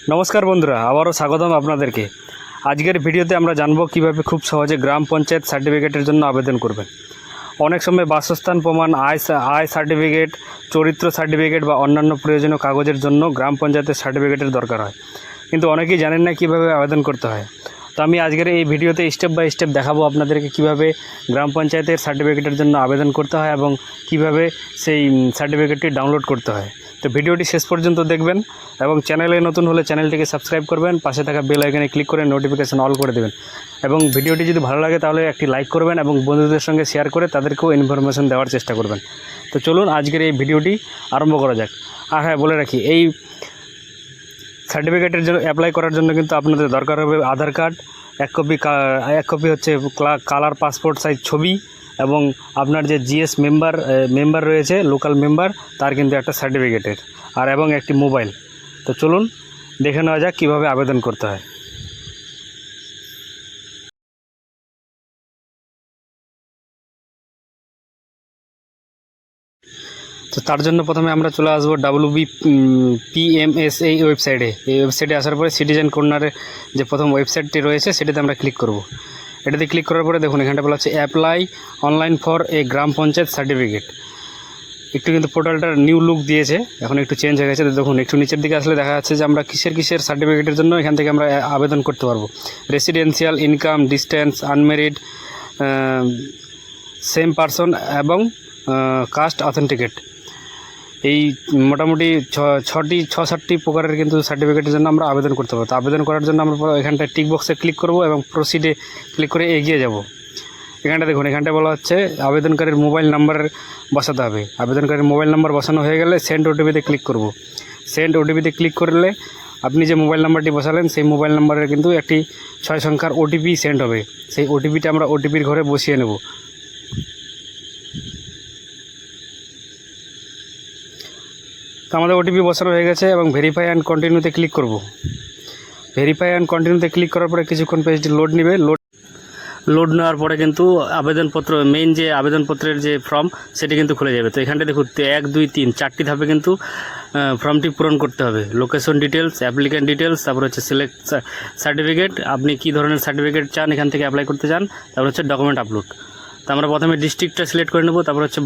नमस्कार बंधुरा आबारो स्वागतम आपनादेरके। आजकेर भिडियोते आमरा जानबो किभाबे खूब सहजे ग्राम पंचायत सार्टिफिकेटेर जन्य आवेदन करबेन। अनेक समय बासस्थान प्रमाण आय सार्टिफिकेट चरित्र सार्टिफिकेट बा अन्यान्य प्रयोजनीय कागजेर जन्य ग्राम पंचायतेर सार्टिफिकेटेर दरकार हय, किन्तु अनेकेई जानेन ना किभाबे आवेदन करते हय। तो आमी आजकेर এই ভিডিওতে স্টেপ বাই স্টেপ দেখাবো আপনাদেরকে কিভাবে গ্রাম পঞ্চায়েতের সার্টিফিকেটের জন্য আবেদন করতে হয় এবং কিভাবে সেই সার্টিফিকেটটি ডাউনলোড করতে হয়। তো ভিডিওটি শেষ পর্যন্ত দেখবেন এবং চ্যানেলে নতুন হলে চ্যানেলটিকে সাবস্ক্রাইব করবেন, পাশে থাকা বেল আইকনে ক্লিক করে নোটিফিকেশন অল করে দেবেন এবং ভিডিওটি যদি ভালো লাগে তাহলে একটি লাইক করবেন এবং বন্ধুদের সঙ্গে শেয়ার করে তাদেরকেও ইনফরমেশন দেওয়ার চেষ্টা করবেন। তো চলুন আজকের এই ভিডিওটি আরম্ভ করা যাক। আর হ্যাঁ, বলে রাখি এই সার্টিফিকেটের জন্য অ্যাপ্লাই করার জন্য কিন্তু আপনাদের দরকার হবে আধার কার্ড, এক কপি হচ্ছে কালার পাসপোর্ট সাইজ ছবি এবং আপনার যে জিএস মেম্বার রয়েছে লোকাল মেম্বার তার কিন্তু একটা সার্টিফিকেটের আর এবং একটি মোবাইল। তো চলুন দেখে নেওয়া যাক কীভাবে আবেদন করতে হয়। তো তার জন্য প্রথমে আমরা চলে আসবো WBPMS এই ওয়েবসাইটে আসার পরে সিটিজেন কর্নারে যে প্রথম ওয়েবসাইটটি রয়েছে সেটাতে আমরা ক্লিক করব। এটাতে ক্লিক করার পরে দেখুন এখানটা বলা হচ্ছে apply online for a gram panchayat certificate. একটু কিন্তু পোর্টালটার নিউ লুক দিয়েছে, এখন একটু চেঞ্জ হয়ে গেছে। দেখুন একটু নিচের দিকে আসলে দেখা যাচ্ছে যে আমরা কিসের সার্টিফিকেটের জন্য এখান থেকে আমরা আবেদন করতে পারবো। Residential, income, distance, unmarried, same person এবং কাস্ট অথেন্টিকেট, এই মোটামুটি 6-7টি প্রকারের কিন্তু সার্টিফিকেটের জন্য আমরা আবেদন করতে পারবো। তো আবেদন করার জন্য আমরা এখানটায় টিক বক্সে ক্লিক করব এবং প্রসিডে ক্লিক করে এগিয়ে যাব। এখানটা দেখুন এখানটা বলা হচ্ছে আবেদনকারীর মোবাইল নাম্বার বসাতে হবে। আবেদনকারীর মোবাইল নাম্বার বসানো হয়ে গেলে সেন্ড ওটিপিতে ক্লিক করব। সেন্ড ওটিপিতে ক্লিক করলে আপনি যে মোবাইল নাম্বারটি বসালেন সেই মোবাইল নাম্বারের কিন্তু একটি 6 সংখ্যার ওটিপি সেন্ড হবে। সেই ওটিপিটা আমরা ওটিপির ঘরে বসিয়ে নেব। তো আমাদের ওটিপি বসানো হয়ে গেছে এবং ভেরিফাই অ্যান্ড কন্টিনিউতে ক্লিক করব। ভেরিফাই অ্যান্ড কন্টিনিউতে ক্লিক করার পরে কিছুক্ষণ পেজটি লোড নেবে। লোড নেওয়ার পরে কিন্তু আবেদনপত্র মেইন যে আবেদনপত্রের যে ফর্ম সেটি কিন্তু খুলে যাবে। তো এখানটা দেখুন 1, 2, 3 4টি ধাপে কিন্তু ফর্মটি পূরণ করতে হবে। লোকেশন ডিটেলস, অ্যাপ্লিক্যান্ট ডিটেলস, তারপর হচ্ছে সিলেক্ট সার্টিফিকেট, আপনি কী ধরনের সার্টিফিকেট চান এখান থেকে অ্যাপ্লাই করতে চান, তারপর হচ্ছে ডকুমেন্ট আপলোড। তো আমরা প্রথমে ডিস্ট্রিক্টটা সিলেক্ট করে নেব, তারপর হচ্ছে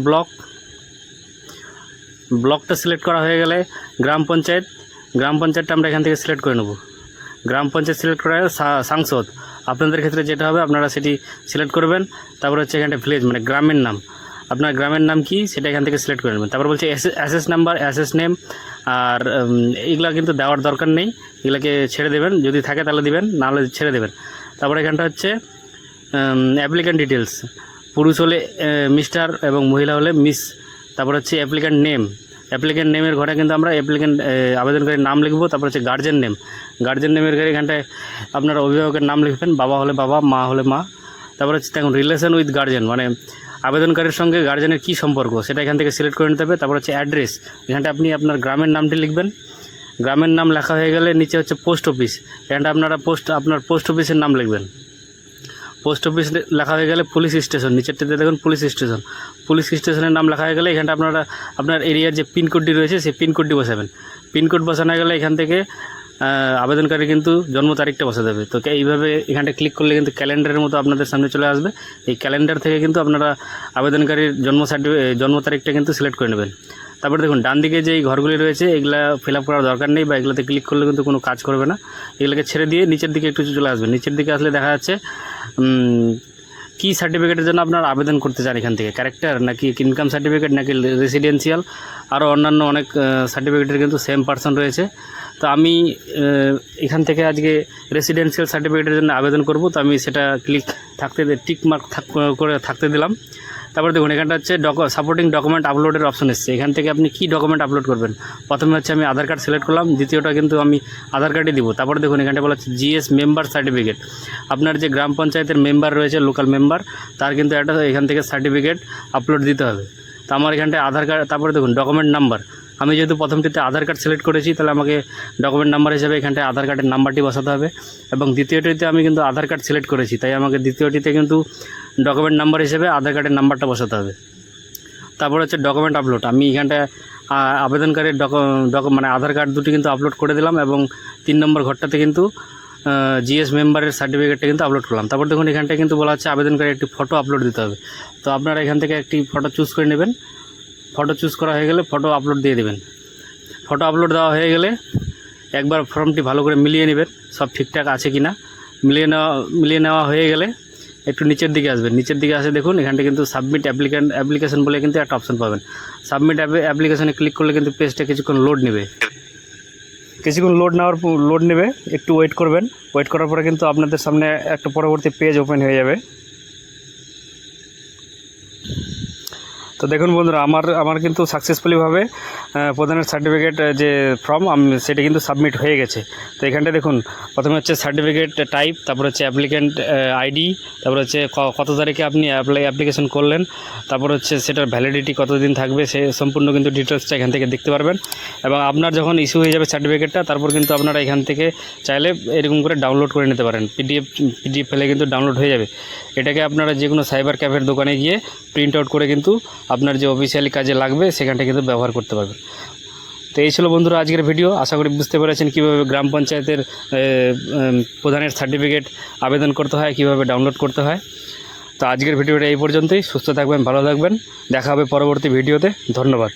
ব্লকটা সিলেক্ট করা হয়ে গেলে গ্রাম পঞ্চায়েতটা আমরা এখান থেকে সিলেক্ট করে নেব। গ্রাম পঞ্চায়েত সিলেক্ট করা সাংসদ আপনাদের ক্ষেত্রে যেটা হবে আপনারা সেটি সিলেক্ট করবেন। তারপর হচ্ছে এখানটা ভিলেজ মানে গ্রামের নাম, আপনার গ্রামের নাম কি সেটা এখান থেকে সিলেক্ট করে নেবেন। তারপর বলছে অ্যাসেস নাম্বার, অ্যাসেস নেম, আর এগুলা কিন্তু দেওয়ার দরকার নেই, এগুলাকে ছেড়ে দেবেন, যদি থাকে তাহলে দিবেন, নাহলে ছেড়ে দেবেন। তারপর এখানটা হচ্ছে অ্যাপ্লিক্যান্ট ডিটেলস, পুরুষ হলে মিস্টার এবং মহিলা হলে মিস। তারপর হচ্ছে অ্যাপ্লিক্যান্ট নেমের ঘরে কিন্তু আমরা আবেদনকারীর নাম লিখব। তারপর হচ্ছে গার্জেন নেমের ঘরে এখানটায় আপনার অভিভাবকের নাম লিখবেন, বাবা হলে বাবা, মা হলে মা। তারপর হচ্ছে দেখুন রিলেশন উইথ গার্জেন মানে আবেদনকারীর সঙ্গে গার্জেনের কী সম্পর্ক সেটা এখান থেকে সিলেক্ট করে নিতে হবে। তারপর হচ্ছে অ্যাড্রেস, এখানটা আপনি আপনার গ্রামের নামটি লিখবেন। গ্রামের নাম লেখা হয়ে গেলে নিচে হচ্ছে পোস্ট অফিস, এখানটা আপনারা আপনার পোস্ট অফিসের নাম লিখবেন। পোস্ট অফিস লেখা হয়ে গেলে পুলিশ স্টেশন, নিচেরটাতে দেখুন পুলিশ স্টেশনের নাম লেখা হয়ে গেলে এখানটা আপনার এরিয়ার যে পিনকোডটি রয়েছে সেই পিনকোডটি বসাবেন। পিনকোড বসানো গেলে এখান থেকে আবেদনকারী কিন্তু জন্ম তারিখটা বসাতে হবে। তো এইভাবে এখানটা ক্লিক করলে কিন্তু ক্যালেন্ডারের মতো আপনাদের সামনে চলে আসবে। এই ক্যালেন্ডার থেকে কিন্তু আপনারা আবেদনকারীর জন্ম তারিখটা কিন্তু সিলেক্ট করে নেবেন। তারপরে দেখুন ডান দিকে যে ঘরগুলি রয়েছে এগুলা ফিল আপ করার দরকার নেই বা এগুলোতে ক্লিক করলে কিন্তু কোনো কাজ করবে না। এগুলোকে ছেড়ে দিয়ে নিচের দিকে একটু চলে আসবে। নিচের দিকে আসলে দেখা যাচ্ছে কী সার্টিফিকেটের জন্য আপনারা আবেদন করতে চান, এখান থেকে ক্যারেক্টার নাকি ইনকাম সার্টিফিকেট নাকি রেসিডেন্সিয়াল, আরও অন্যান্য অনেক সার্টিফিকেটের কিন্তু সেম পারসন রয়েছে। তো আমি এখান থেকে আজকে রেসিডেন্সিয়াল সার্টিফিকেটের জন্য আবেদন করব। তো আমি সেটা টিক মার্ক করে থাকতে দিলাম। তারপরে দেখুন এখানটা হচ্ছে সাপোর্টিং ডকুমেন্ট আপলোডের অপশন এসছে। এখান থেকে আপনি কী ডকুমেন্ট আপলোড করবেন, প্রথমে হচ্ছে আমি আধার কার্ড সিলেক্ট করলাম, দ্বিতীয়টা কিন্তু আমি আধার কার্ডই দিব। তারপরে দেখুন এখানটা বলা হচ্ছে জিএস মেম্বার সার্টিফিকেট, আপনার যে গ্রাম পঞ্চায়েতের মেম্বার রয়েছে লোকাল মেম্বার তার কিন্তু একটা এখান থেকে সার্টিফিকেট আপলোড দিতে হবে। তো আমার এখানটায় আধার কার্ড, তারপরে দেখুন ডকুমেন্ট নাম্বার, আমি যেহেতু প্রথমটিতে আধার কার্ড সিলেক্ট করেছি তাহলে আমাকে ডকুমেন্ট নাম্বার হিসেবে এখানটায় আধার কার্ডের নাম্বারটি বসাতে হবে এবং দ্বিতীয়টিতে আমি কিন্তু আধার কার্ড সিলেক্ট করেছি তাই আমাকে দ্বিতীয়টিতে কিন্তু ডকুমেন্ট নাম্বার হিসেবে আধার কার্ডের নাম্বারটা বসাতে হবে। তারপর হচ্ছে ডকুমেন্ট আপলোড, আমি এখানটায় আবেদনকারীর মানে আধার কার্ড দুটি কিন্তু আপলোড করে দিলাম, এবং 3 নম্বর ঘরটাতে কিন্তু জিএস মেম্বারের সার্টিফিকেটটা কিন্তু আপলোড করলাম। তারপর দেখুন এখানটায় কিন্তু বলা হচ্ছে আবেদনকারী একটি ফটো আপলোড দিতে হবে। তো আপনারা এখান থেকে একটি ফটো চুজ করে নেবেন। ফটো চুজ করা হয়ে গেলে ফটো আপলোড দিয়ে দেবেন। ফটো আপলোড দেওয়া হয়ে গেলে একবার ফর্মটি ভালো করে মিলিয়ে নেবেন সব ঠিকঠাক আছে কি না। মিলিয়ে নেওয়া হয়ে গেলে একটু নিচের দিকে আসবেন। নিচের দিকে আসে দেখুন এখানটা কিন্তু সাবমিট অ্যাপ্লিকেশন বলে কিন্তু একটা অপশন পাবেন। সাবমিট অ্যাপ্লিকেশনে ক্লিক করলে কিন্তু পেজটা কিছুক্ষণ লোড নেবে। লোড নেবে, একটু ওয়েট করবেন। ওয়েট করার পরে কিন্তু আপনাদের সামনে একটা পরবর্তী পেজ ওপেন হয়ে যাবে। তো দেখুন বন্ধুরা, আমার কিন্তু সাকসেসফুলিভাবে প্রধানের সার্টিফিকেট যে ফর্ম সেটা কিন্তু সাবমিট হয়ে গেছে। তো এখানটা দেখুন প্রথমে হচ্ছে সার্টিফিকেট টাইপ, তারপর হচ্ছে অ্যাপ্লিক্যান্ট আইডি, তারপর হচ্ছে কত তারিখে আপনি অ্যাপ্লিকেশন করলেন, তারপর হচ্ছে সেটার ভ্যালিডিটি কতদিন থাকবে, সে সম্পূর্ণ কিন্তু ডিটেলসটা এখান থেকে দেখতে পারবেন। এবং আপনার যখন ইস্যু হয়ে যাবে সার্টিফিকেটটা, তারপর কিন্তু আপনারা এখান থেকে চাইলে এরকম করে ডাউনলোড করে নিতে পারেন। পিডিএফ ফেলে কিন্তু ডাউনলোড হয়ে যাবে। এটাকে আপনারা যে কোনো সাইবার ক্যাফের দোকানে গিয়ে প্রিন্ট আউট করে কিন্তু আপনার যে অফিসিয়ালি কাজে লাগবে সেখানটা কিন্তু ব্যবহার করতে পারবেন। তো এই ছিল বন্ধুরা আজকের ভিডিও। আশা করি বুঝতে পেরেছেন কীভাবে গ্রাম পঞ্চায়েতের প্রধানের সার্টিফিকেট আবেদন করতে হয়, কীভাবে ডাউনলোড করতে হয়। তো আজকের ভিডিওটা এই পর্যন্তই। সুস্থ থাকবেন, ভালো থাকবেন, দেখা হবে পরবর্তী ভিডিওতে। ধন্যবাদ।